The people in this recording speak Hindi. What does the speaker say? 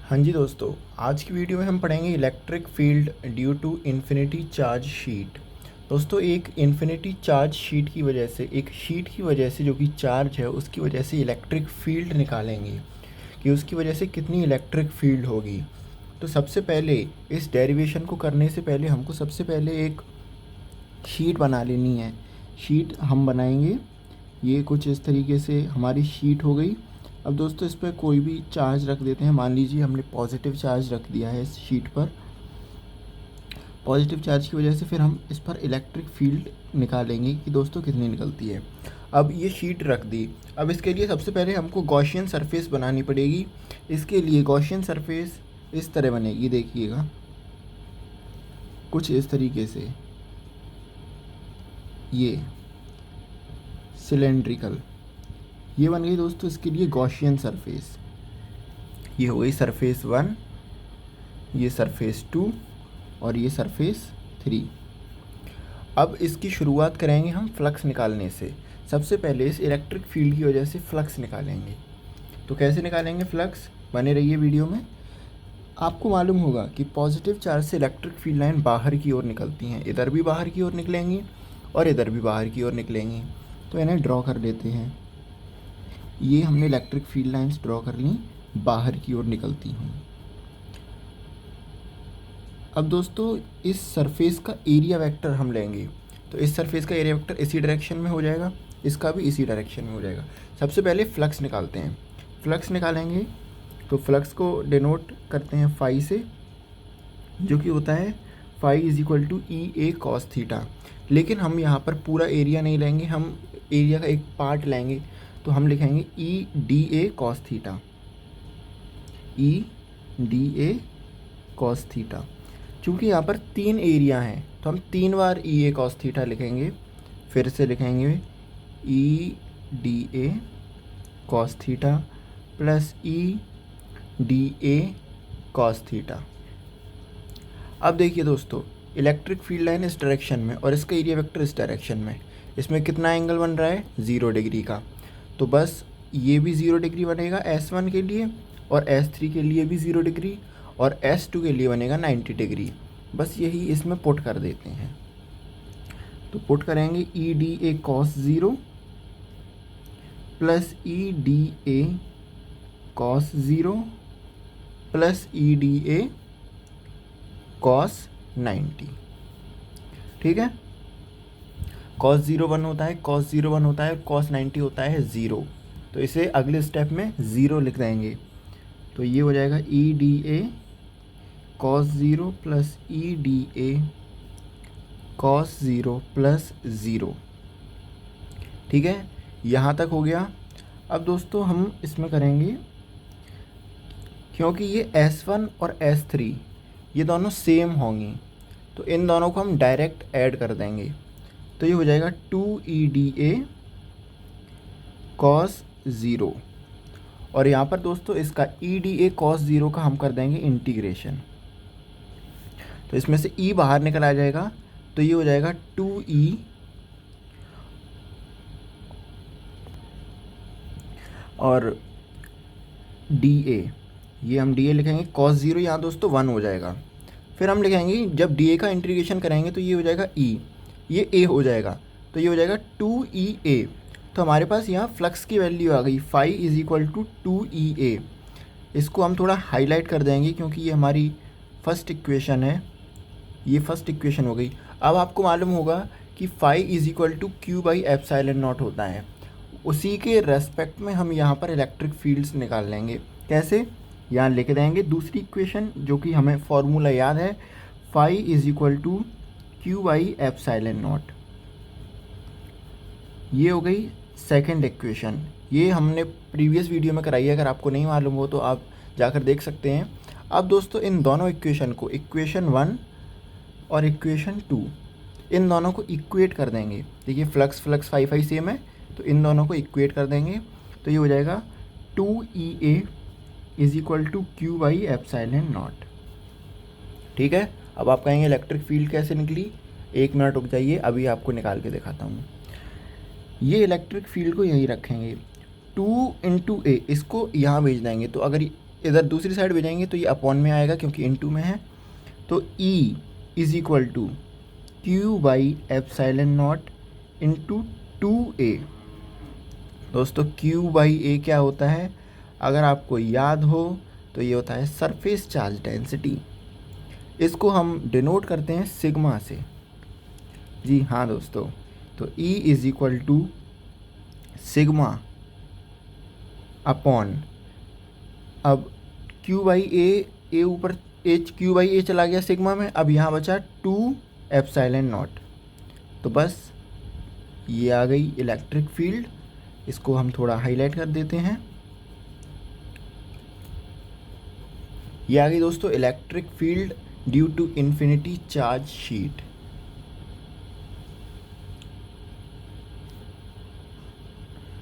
हाँ जी दोस्तों, आज की वीडियो में हम पढ़ेंगे electric field due to infinity charge sheet. दोस्तों, एक इन्फिनिटी चार्ज शीट की वजह से, एक शीट की वजह से जो कि चार्ज है उसकी वजह से इलेक्ट्रिक फील्ड निकालेंगे कि उसकी वजह से कितनी इलेक्ट्रिक फील्ड होगी। तो सबसे पहले इस डेरिवेशन को करने से पहले हमको सबसे पहले एक शीट बना लेनी है। शीट हम बनाएंगे, ये कुछ इस तरीके से हमारी शीट हो गई। अब दोस्तों, इस पर कोई भी चार्ज रख देते हैं। मान लीजिए हमने पॉजिटिव चार्ज रख दिया है इस शीट पर। पॉजिटिव चार्ज की वजह से फिर हम इस पर इलेक्ट्रिक फील्ड निकालेंगे कि दोस्तों कितनी निकलती है। अब ये शीट रख दी। अब इसके लिए सबसे पहले हमको गॉसियन सरफेस बनानी पड़ेगी। इसके लिए गॉसियन सरफेस इस तरह बनेगी, देखिएगा कुछ इस तरीके से, ये सिलेंड्रिकल, ये बन गई दोस्तों इसके लिए गॉसियन सरफेस। ये हो गई सरफेस 1, ये सरफेस 2 और ये सरफेस 3। अब इसकी शुरुआत करेंगे हम फ्लक्स निकालने से। सबसे पहले इस इलेक्ट्रिक फील्ड की वजह से फ्लक्स निकालेंगे। तो कैसे निकालेंगे फ्लक्स, बने रहिए वीडियो में। आपको मालूम होगा कि पॉजिटिव चार्ज से इलेक्ट्रिक फील्ड लाइन बाहर की ओर निकलती हैं, इधर भी बाहर की ओर निकलेंगी और इधर भी बाहर की ओर निकलेंगी। तो इन्हें ड्रॉ कर लेते हैं। ये हमने इलेक्ट्रिक फील्ड लाइंस ड्रॉ कर ली, बाहर की ओर निकलती हुई। अब दोस्तों, इस सरफेस का एरिया वेक्टर हम लेंगे। तो इस सरफेस का एरिया वेक्टर इसी डायरेक्शन में हो जाएगा, इसका भी इसी डायरेक्शन में हो जाएगा। सबसे पहले फ्लक्स निकालते हैं। फ्लक्स निकालेंगे तो फ्लक्स को डिनोट करते हैं फाई से, जो कि होता है phi is equal to E A cos theta. लेकिन हम यहाँ पर पूरा एरिया नहीं लेंगे, हम एरिया का एक पार्ट लेंगे। तो हम लिखेंगे E D A cos theta, E D A cos theta. चूँकि यहाँ पर 3 एरिया हैं तो हम 3 बार ई ए कॉस थीटा लिखेंगे। फिर से लिखेंगे E D A cos theta plus E D A cos theta. अब देखिए दोस्तों, इलेक्ट्रिक फील्ड लाइन इस डायरेक्शन में और इसका एरिया वेक्टर इस डायरेक्शन में, इसमें कितना एंगल बन रहा है, 0 डिग्री का। तो बस ये भी 0 डिग्री बनेगा S1 के लिए, और S3 के लिए भी 0 डिग्री, और S2 के लिए बनेगा 90 डिग्री। बस यही इसमें पुट कर देते हैं। तो पुट करेंगे E D A cos 0 plus E D A cos 0 plus E D A cos 90। ठीक है, कॉस 0 1 होता है, कॉस 0 1 होता है, कॉस 90 होता है 0। तो इसे अगले स्टेप में 0 लिख देंगे। तो ये हो जाएगा E D A cos 0 plus E D A cos 0 plus 0। ठीक है, यहाँ तक हो गया। अब दोस्तों हम इसमें करेंगे, क्योंकि ये S1 और S3 ये दोनों सेम होंगी, तो इन दोनों को हम डायरेक्ट ऐड कर देंगे। तो ये हो जाएगा 2 ई डी ए कॉस 0, और यहाँ पर दोस्तों इसका ई डी ए कॉस 0 का हम कर देंगे इंटीग्रेशन। तो इसमें से ई बाहर निकल आ जाएगा, तो ये हो जाएगा 2e और डी ए, ये हम डी ए लिखेंगे, कॉस 0 यहाँ दोस्तों 1 हो जाएगा। फिर हम लिखेंगे, जब डी ए का इंटीग्रेशन करेंगे तो ये हो जाएगा ई, ये ए हो जाएगा, तो ये हो जाएगा 2e a। तो हमारे पास यहाँ फ्लक्स की वैल्यू आ गई, phi is equal to 2e a। इसको हम थोड़ा हाईलाइट कर देंगे क्योंकि ये हमारी फर्स्ट इक्वेशन है, ये फर्स्ट इक्वेशन हो गई। अब आपको मालूम होगा कि phi is equal to Q by epsilon naught होता है। उसी के रेस्पेक्ट में हम यहाँ पर इलेक्ट्रिक फील्ड्स निकाल लेंगे। कैसे, यहाँ लिख देंगे दूसरी इक्वेशन, जो कि हमें फॉर्मूला याद है, phi is equal to Q by epsilon naught. ये हो गई सेकंड इक्वेशन। ये हमने प्रीवियस वीडियो में कराई है, अगर आपको नहीं मालूम हो तो आप जाकर देख सकते हैं। अब दोस्तों, इन दोनों इक्वेशन को, इक्वेशन 1 और इक्वेशन 2, इन दोनों को इक्वेट कर देंगे। देखिए फ्लक्स फाई फाई सेम है, तो इन दोनों को इक्वेट कर देंगे। तो ये हो जाएगा 2e a is equal to Q by epsilon naught. ठीक है, अब आप कहेंगे इलेक्ट्रिक फील्ड कैसे निकली, 1 मिनट रुक जाइए, अभी आपको निकाल के दिखाता हूँ। ये इलेक्ट्रिक फील्ड को यहीं रखेंगे, 2 इंटू ए, इसको यहाँ भेज देंगे। तो अगर इधर दूसरी साइड भेजेंगे तो ये अपॉन में आएगा क्योंकि इनटू में है। तो E is equal to Q by epsilon naught into 2a। दोस्तों Q बाई A क्या होता है, अगर आपको याद हो तो ये होता है सरफेस चार्ज डेंसिटी। इसको हम डिनोट करते हैं सिग्मा से। जी हाँ दोस्तों, तो E is equal to sigma upon, अब Q बाई A ऊपर Q बाई A चला गया सिग्मा में, अब यहाँ बचा 2 एप्साइलन नॉट। तो बस ये आ गई इलेक्ट्रिक फील्ड। इसको हम थोड़ा हाईलाइट कर देते हैं। ये आ गई दोस्तों electric field due to infinity charge sheet.